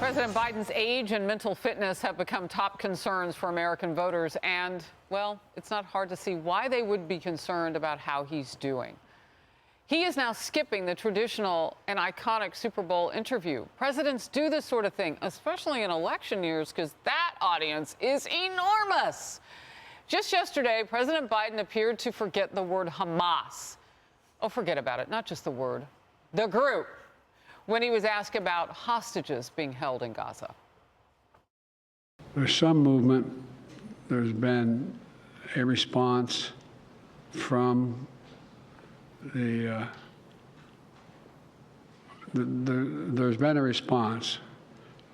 President Biden's age and mental fitness have become top concerns for American voters. And, well, it's not hard to see why they would be concerned about how he's doing. He is now skipping the traditional and iconic Super Bowl interview. Presidents do this sort of thing, especially in election years, because that audience is enormous. Just yesterday, President Biden appeared to forget the word Hamas. Oh, forget about it. Not just the word, the group, when he was asked about hostages being held in Gaza. There's some movement. There's been a response from there's been a response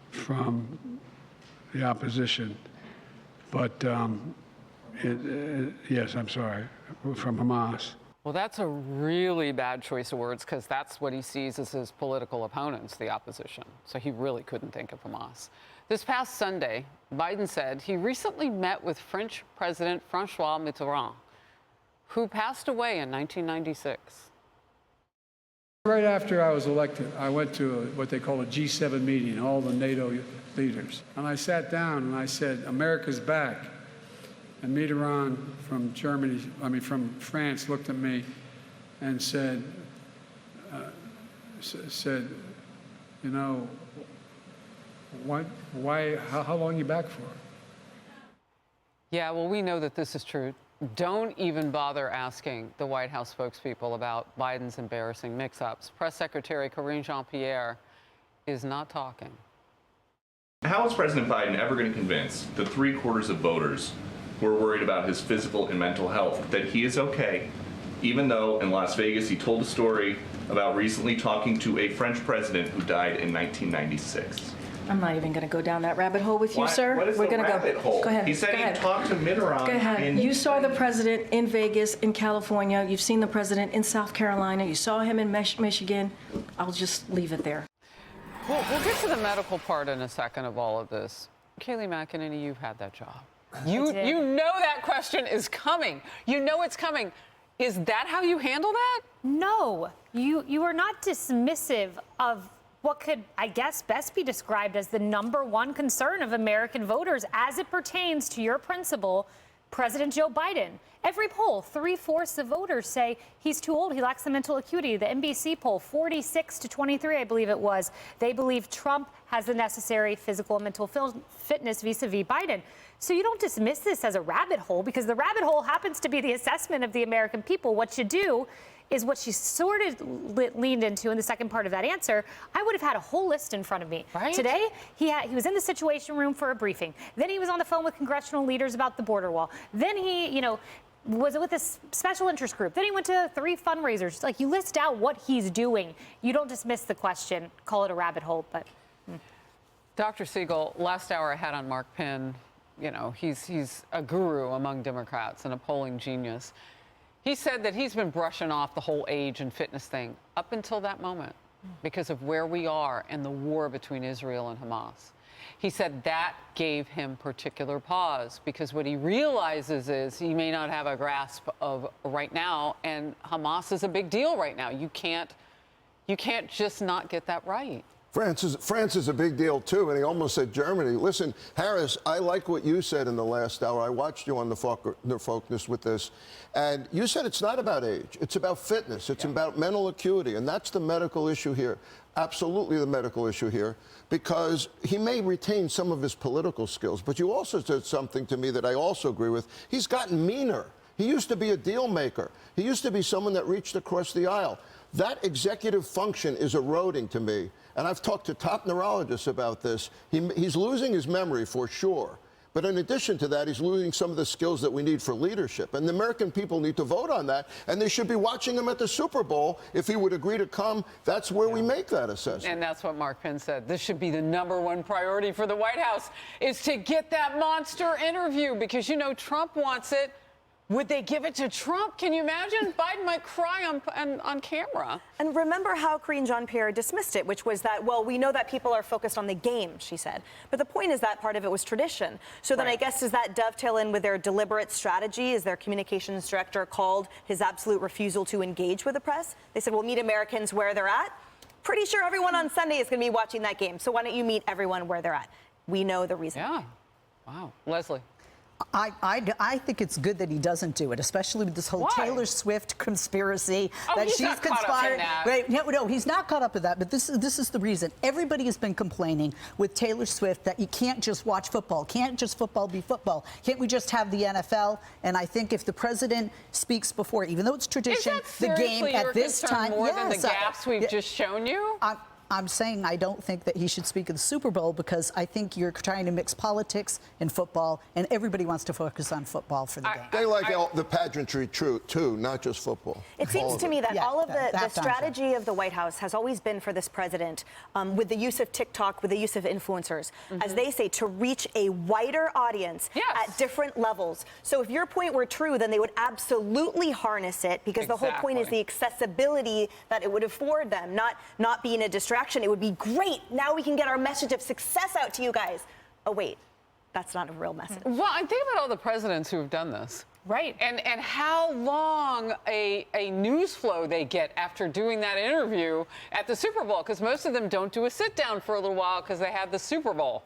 from the opposition, but yes, I'm sorry, from Hamas. Well, that's a really bad choice of words, because that's what he sees as his political opponents, the opposition. So he really couldn't think of Hamas. This past Sunday, Biden said he recently met with French President Francois Mitterrand, who passed away in 1996. Right after I was elected, I went to what they call a G7 meeting, all the NATO leaders. And I sat down and I said, America's back. And Mitterrand from France looked at me and said, you know, how long are you back for? Yeah, well, we know that this is true. Don't even bother asking the White House spokespeople about Biden's embarrassing mix-ups. Press Secretary Karine Jean-Pierre is not talking. How is President Biden ever going to convince the 3/4 of voters who are worried about his physical and mental health that he is okay, even though in Las Vegas he told a story about recently talking to a French president who died in 1996? I'm not even going to go down that rabbit hole with you, sir. What is We're the going to rabbit hole? Go ahead. He said he talked to Mitterrand. Go ahead. You saw the president in Vegas, in California. You've seen the president in South Carolina. You saw him in Michigan. I'll just leave it there. We'll get to the medical part in a second of all of this. Kayleigh McEnany, you've had that job. You know that question is coming. You know it's coming. Is that how you handle that? No, you are not dismissive of what could, I guess, best be described as the #1 concern of American voters as it pertains to your principal, President Joe Biden. Every poll, 3/4 of voters say he's too old, he lacks the mental acuity. The NBC poll, 46 to 23, I believe it was, they believe Trump has the necessary physical and mental fitness vis-a-vis Biden. So you don't dismiss this as a rabbit hole, because the rabbit hole happens to be the assessment of the American people. What you do is what she sort of leaned into in the second part of that answer. I would have had a whole list in front of me. Right? Today, he was in the Situation Room for a briefing. Then he was on the phone with congressional leaders about the border wall. Then he, was with this special interest group. Then he went to 3 fundraisers. Like, you list out what he's doing. You don't dismiss the question, call it a rabbit hole, but. Dr. Siegel, last hour I had on Mark Penn. He's a guru among Democrats and a polling genius. He said that he's been brushing off the whole age and fitness thing up until that moment because of where we are and the war between Israel and Hamas. He said that gave him particular pause, because what he realizes is he may not have a grasp of right now, and Hamas is a big deal right now. You can't just not get that right. France is a big deal, too, and he almost said Germany. Listen, Harris, I like what you said in the last hour. I watched you on the Focus with this, and you said it's not about age. It's about fitness. It's about mental acuity, and that's the medical issue here. Absolutely the medical issue here, because he may retain some of his political skills, but you also said something to me that I also agree with. He's gotten meaner. He used to be a deal maker. He used to be someone that reached across the aisle. That executive function is eroding to me. And I've talked to top neurologists about this. He's losing his memory for sure. But in addition to that, he's losing some of the skills that we need for leadership. And the American people need to vote on that. And they should be watching him at the Super Bowl. If he would agree to come, that's where we make that assessment. And that's what Mark Penn said. This should be the #1 priority for the White House, is to get that monster interview, because, Trump wants it. Would they give it to Trump? Can you imagine? Biden might cry on camera. And remember how Karine Jean-Pierre dismissed it, which was that, well, we know that people are focused on the game, she said. But the point is that part of it was tradition. So then I guess, does that dovetail in with their deliberate strategy? Is their communications director called his absolute refusal to engage with the press? They said, we'll meet Americans where they're at. pretty sure everyone on Sunday is going to be watching that game. So why don't you meet everyone where they're at? We know the reason. Yeah. Wow. Leslie. I think it's good that he doesn't do it, especially with this whole Why? Taylor Swift conspiracy that he's she's not caught up in conspired. that. Right? No, he's not caught up with that. But this is the reason. Everybody has been complaining with Taylor Swift that you can't just watch football. Can't just football be football? Can't we just have the NFL? And I think if the president speaks before, even though it's tradition, Is that the game seriously your at this concern time. more than the gaffes we've yeah. just shown you? I'm saying I don't think that he should speak of the Super Bowl because I think you're trying to mix politics and football, and everybody wants to focus on football for the game. They like the pageantry too, not just football. It seems to me that all of the strategy time. of the White House has always been for this president, with the use of TikTok, with the use of influencers, as they say, to reach a wider audience at different levels. So if your point were true, then they would absolutely harness it because the whole point is the accessibility that it would afford them, not being a distraction. It would be great. Now we can get our message of success out to you guys. Oh, wait, that's not a real message. Well, I think about all the presidents who have done this. Right. And how long a news flow they get after doing that interview at the Super Bowl, because most of them don't do a sit down for a little while because they have the Super Bowl.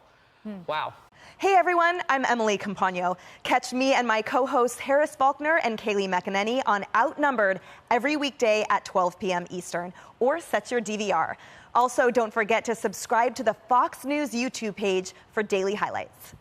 Wow. Hey everyone, I'm Emily Campagno. Catch me and my co-hosts Harris Faulkner and Kaylee McEnany on Outnumbered every weekday at 12 p.m. Eastern, or set your DVR. Also, don't forget to subscribe to the Fox News YouTube page for daily highlights.